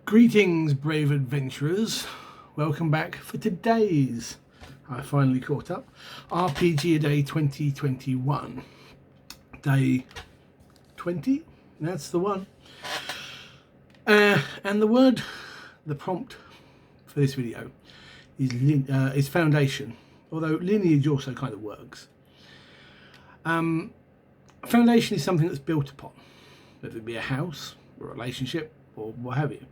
Greetings, brave adventurers. Welcome back for today's, I finally caught up, RPG A Day 2021. Day 20? That's the one. And the prompt for this video is Foundation, although Lineage also kind of works. Foundation is something that's built upon, whether it be a house, a relationship, or what have you.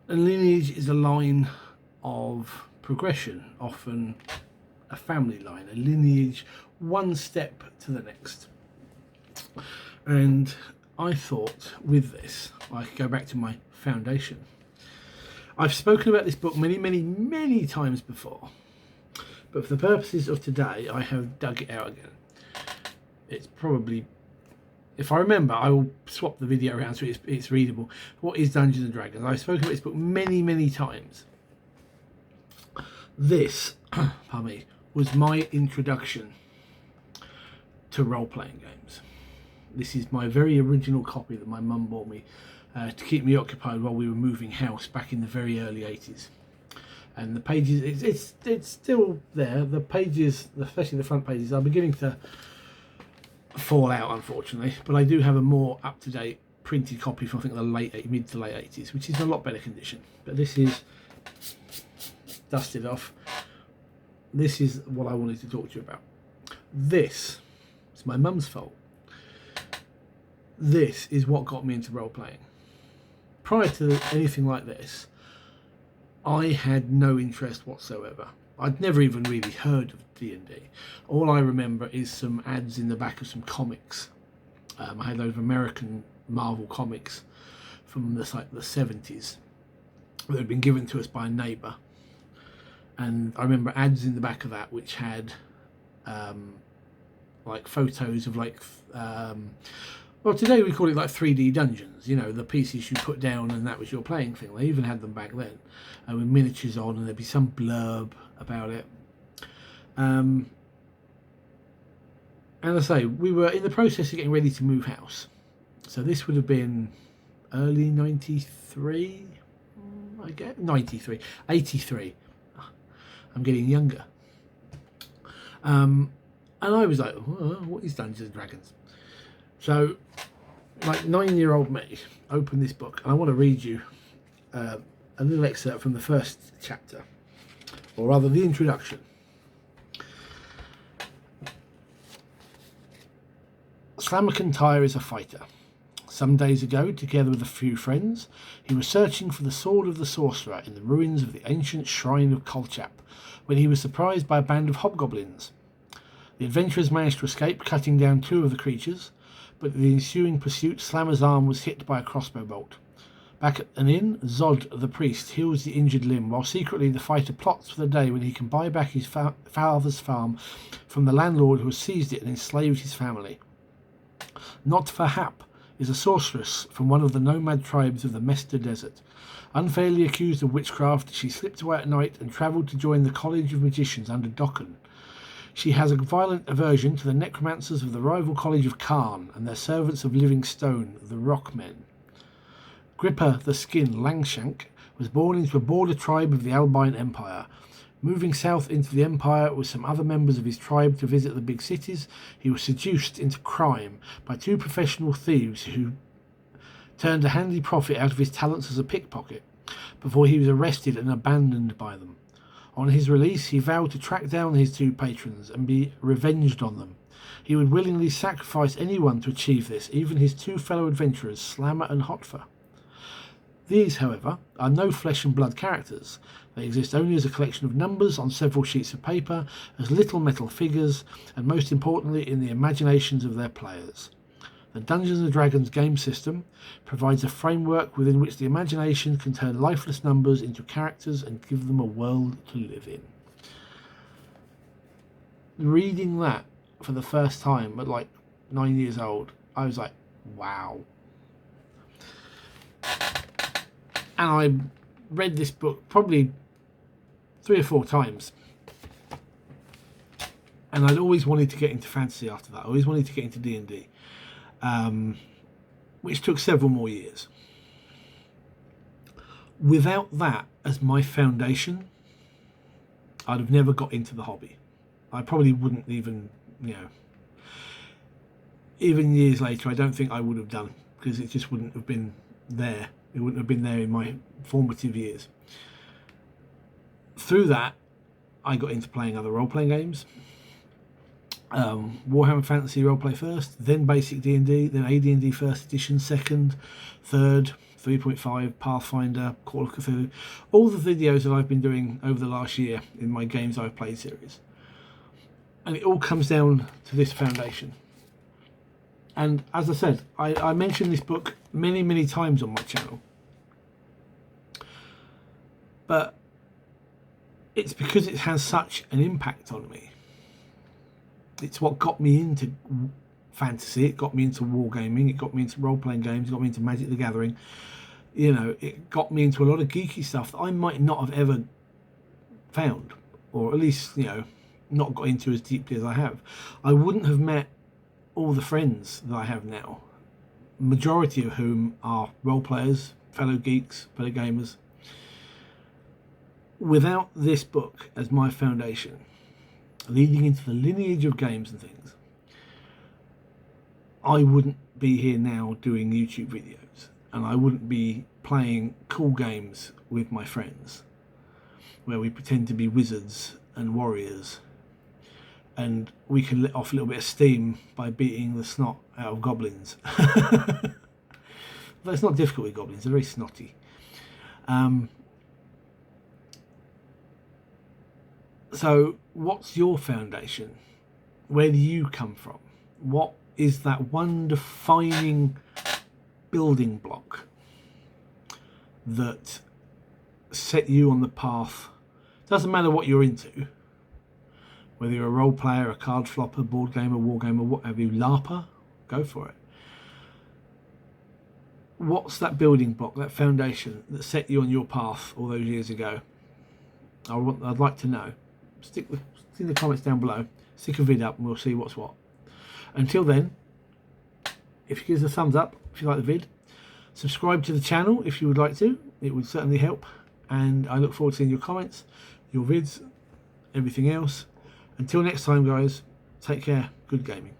And Lineage is a line of progression, often a family line, a lineage, one step to the next. And I thought with this, I could go back to my Foundation. I've spoken about this book many times before, but for the purposes of today, I have dug it out again. It's probably, if I remember, I will swap the video around so it's readable. What is Dungeons and Dragons? I've spoken about this book many times. This, pardon me, was my introduction to role-playing games. This is my very original copy that my mum bought me to keep me occupied while we were moving house back in the very early 80s. And the pages, it's still there. The pages, especially the front pages, are beginning to fall out, unfortunately, but I do have a more up-to-date printed copy from I think the mid to late 80s, which is in a lot better condition. But this is dusted off. This is what I wanted to talk to you about. This is my mum's fault. This is what got me into role-playing. Prior to anything like this, I had no interest whatsoever. I'd never even really heard of D&D. All I remember is some ads in the back of some comics. I had those American Marvel comics from the 70s that had been given to us by a neighbour. And I remember ads in the back of that which had like photos of well, today we call it like 3D dungeons, you know, the pieces you put down and that was your playing thing. They even had them back then with miniatures on, and there'd be some blurb about it. And I say, we were in the process of getting ready to move house. So this would have been early 93, I guess, 93, 83. I'm getting younger. And I was like, what is Dungeons and Dragons? So, like 9-year-old me opened this book, and I want to read you a little excerpt from the first chapter, or rather the introduction. Slammerkin Tyre is a fighter. Some days ago, together with a few friends, he was searching for the sword of the sorcerer in the ruins of the ancient shrine of Kolchap, when he was surprised by a band of hobgoblins. The adventurers managed to escape, cutting down 2 of the creatures, but in the ensuing pursuit, Slammer's arm was hit by a crossbow bolt. Back at an inn, Zod, the priest, heals the injured limb, while secretly the fighter plots for the day when he can buy back his father's farm from the landlord who has seized it and enslaved his family. Not for Hap is a sorceress from one of the nomad tribes of the Mester Desert. Unfairly accused of witchcraft, she slipped away at night and travelled to join the College of Magicians under Dokkan. She has a violent aversion to the necromancers of the rival College of Karn and their servants of living stone, the Rockmen. Gripper the Skin Langshank was born into a border tribe of the Albine Empire. Moving south into the Empire with some other members of his tribe to visit the big cities, he was seduced into crime by 2 professional thieves who turned a handy profit out of his talents as a pickpocket before he was arrested and abandoned by them. On his release, he vowed to track down his 2 patrons and be revenged on them. He would willingly sacrifice anyone to achieve this, even his 2 fellow adventurers, Slammer and Hotfer. These, however, are no flesh and blood characters. They exist only as a collection of numbers on several sheets of paper, as little metal figures, and most importantly in the imaginations of their players. The Dungeons and Dragons game system provides a framework within which the imagination can turn lifeless numbers into characters and give them a world to live in. Reading that for the first time at like 9 years old, I was like, wow. And I read this book probably 3 or 4 times. And I'd always wanted to get into fantasy after that. I always wanted to get into D&D. Which took several more years. Without that as my foundation, I'd have never got into the hobby. I probably wouldn't even, even years later, I don't think I would have done, because it just wouldn't have been there. It wouldn't have been there in my formative years. Through that, I got into playing other role-playing games. Warhammer Fantasy Roleplay first, then Basic D&D, then AD&D First Edition, second, third, 3.5, Pathfinder, Call of Cthulhu. All the videos that I've been doing over the last year in my Games I've Played series. And it all comes down to this foundation. And as I said, I mentioned this book many, many times on my channel. But it's because it has such an impact on me. It's what got me into fantasy, it got me into wargaming, it got me into role-playing games, it got me into Magic the Gathering. It got me into a lot of geeky stuff that I might not have ever found, or at least, not got into as deeply as I have. I wouldn't have met all the friends that I have now, majority of whom are role players, fellow geeks, fellow gamers. Without this book as my foundation, leading into the lineage of games and things, I wouldn't be here now doing YouTube videos, and I wouldn't be playing cool games with my friends where we pretend to be wizards and warriors, and we can let off a little bit of steam by beating the snot out of goblins. But it's not difficult with goblins, they're very snotty. So what's your foundation? Where do you come from? What is that one defining building block that set you on the path? Doesn't matter what you're into, whether you're a role player, a card flopper, board gamer, war gamer, whatever, you LARPer, go for it. What's that building block, that foundation that set you on your path all those years ago? I'd like to know. Stick in the comments down below, stick a vid up, and we'll see what's what. Until then, if you give us a thumbs up if you like the vid, subscribe to the channel if you would like to, it would certainly help, and I look forward to seeing your comments, your vids, everything else. Until next time, guys, take care, good gaming.